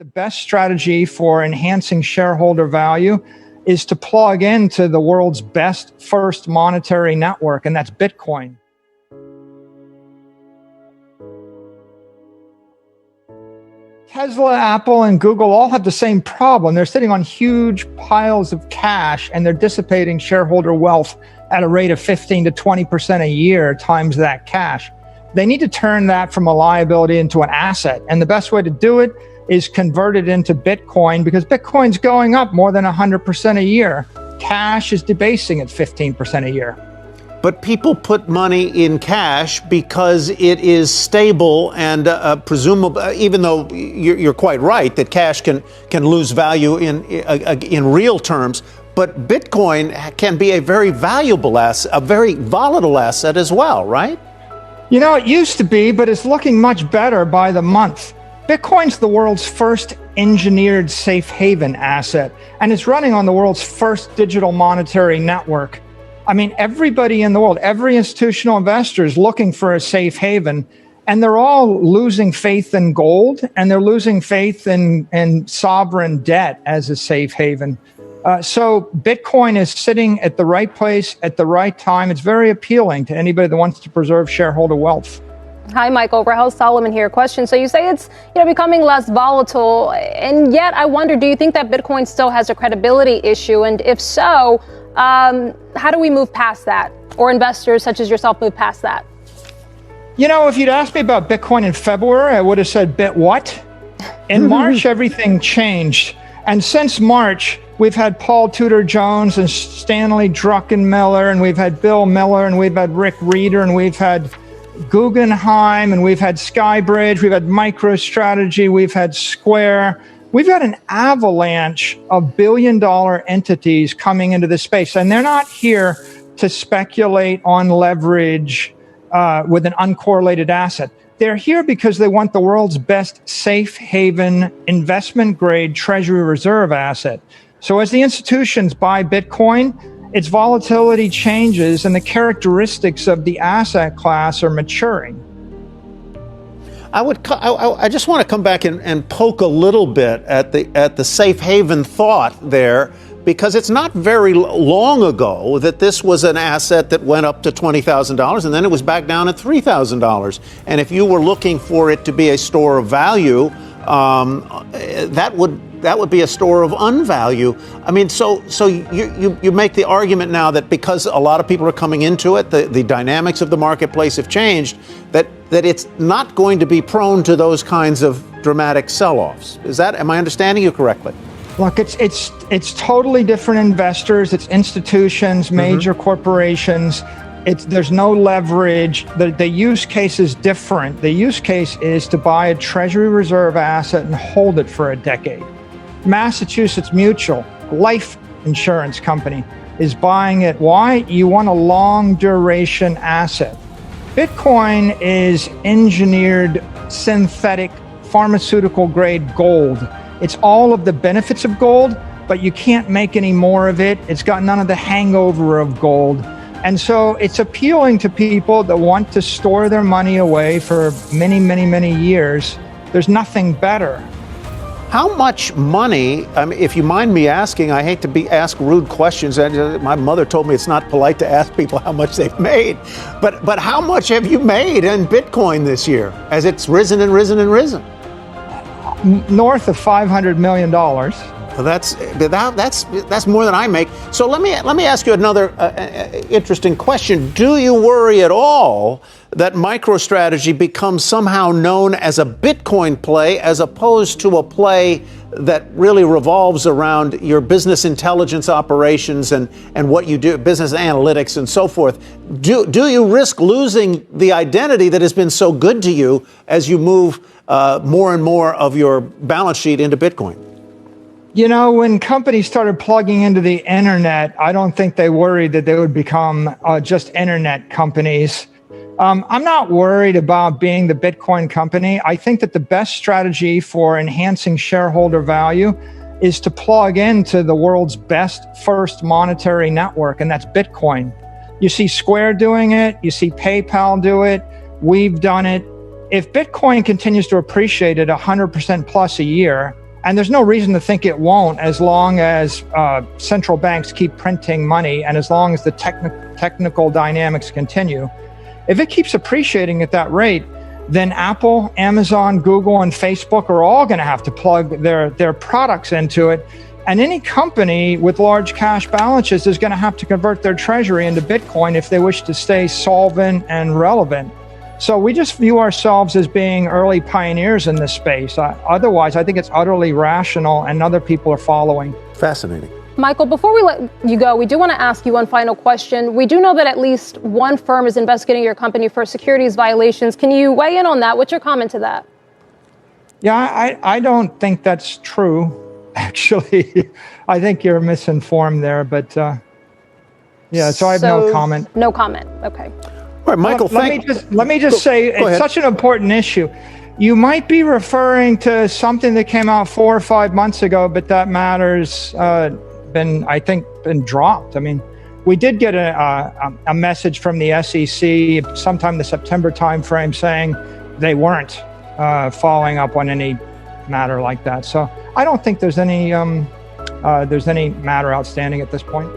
The best strategy for enhancing shareholder value is to plug into the world's best first monetary network, and that's Bitcoin. Tesla, Apple, and Google all have the same problem. They're sitting on huge piles of cash, and they're dissipating shareholder wealth at a rate of 15 to 20% a year times that cash. They need to turn that from a liability into an asset, and the best way to do it is convert it into Bitcoin, because Bitcoin's going up more than 100% a year. Cash is debasing at 15% a year. But people put money in cash because it is stable and presumable, even though you're quite right that cash can lose value in real terms. But Bitcoin can be a very valuable asset, a very volatile asset as well, right? You know, it used to be, but it's looking much better by the month. Bitcoin's the world's first engineered safe haven asset, and it's running on the world's first digital monetary network. I mean, everybody in the world, every institutional investor is looking for a safe haven, and they're all losing faith in gold, and they're losing faith in sovereign debt as a safe haven. So Bitcoin is sitting at the right place at the right time. It's very appealing to anybody that wants to preserve shareholder wealth. Hi, Michael. Raoul Solomon here. Question. So you say it's becoming less volatile, and yet I wonder, do you think that Bitcoin still has a credibility issue? And if so, how do we move past that, or investors such as yourself move past that? You know, if you'd asked me about Bitcoin in February, I would have said, "Bit what?" In March, everything changed. And since March, we've had Paul Tudor Jones and Stanley Druckenmiller, and we've had Bill Miller, and we've had Rick Reeder, and we've had Guggenheim, and we've had Skybridge, we've had MicroStrategy, we've had Square. We've got an avalanche of billion-dollar entities coming into this space, and they're not here to speculate on leverage with an uncorrelated asset. They're here because they want the world's best safe haven investment-grade treasury reserve asset. So as the institutions buy Bitcoin, its volatility changes and the characteristics of the asset class are maturing. I just want to come back and poke a little bit at the safe haven thought there, because it's not very long ago that this was an asset that went up to $20,000 and then it was back down at $3,000. And if you were looking for it to be a store of value, that would be a store of unvalue. I mean, so you make the argument now that because a lot of people are coming into it, the dynamics of the marketplace have changed, that it's not going to be prone to those kinds of dramatic sell-offs. Am I understanding you correctly? Look, it's totally different investors. It's institutions, major corporations. There's no leverage. The use case is different. The use case is to buy a treasury reserve asset and hold it for a decade. Massachusetts Mutual, life insurance company, is buying it. Why? You want a long duration asset. Bitcoin is engineered synthetic pharmaceutical grade gold. It's all of the benefits of gold, but you can't make any more of it. It's got none of the hangover of gold. And so it's appealing to people that want to store their money away for many, many, many years. There's nothing better. How much money, I mean, if you mind me asking, I hate to ask rude questions. My mother told me it's not polite to ask people how much they've made. But how much have you made in Bitcoin this year as it's risen and risen and risen? North of $500 million. Well, that's more than I make. So let me ask you another interesting question. Do you worry at all that MicroStrategy becomes somehow known as a Bitcoin play as opposed to a play that really revolves around your business intelligence operations and what you do, business analytics and so forth? Do you risk losing the identity that has been so good to you as you move more and more of your balance sheet into Bitcoin? You know, when companies started plugging into the internet, I don't think they worried that they would become just internet companies. I'm not worried about being the Bitcoin company. I think that the best strategy for enhancing shareholder value is to plug into the world's best first monetary network, and that's Bitcoin. You see Square doing it. You see PayPal do it. We've done it. If Bitcoin continues to appreciate at 100% plus a year, And there's no reason to think it won't, as long as central banks keep printing money and as long as the technical dynamics continue. If it keeps appreciating at that rate, then Apple, Amazon, Google, and Facebook are all going to have to plug their products into it. And any company with large cash balances is going to have to convert their treasury into Bitcoin if they wish to stay solvent and relevant. So we just view ourselves as being early pioneers in this space. Otherwise, I think it's utterly rational and other people are following. Fascinating. Michael, before we let you go, we do want to ask you one final question. We do know that at least one firm is investigating your company for securities violations. Can you weigh in on that? What's your comment to that? Yeah, I don't think that's true, actually. I think you're misinformed there, but yeah, so I have no comment. No comment, okay. All right, Michael, let me just say, it's such an important issue. You might be referring to something that came out 4 or 5 months ago, but that matter's been dropped. I mean, we did get a message from the SEC sometime in the September timeframe saying they weren't following up on any matter like that. So I don't think there's any matter outstanding at this point.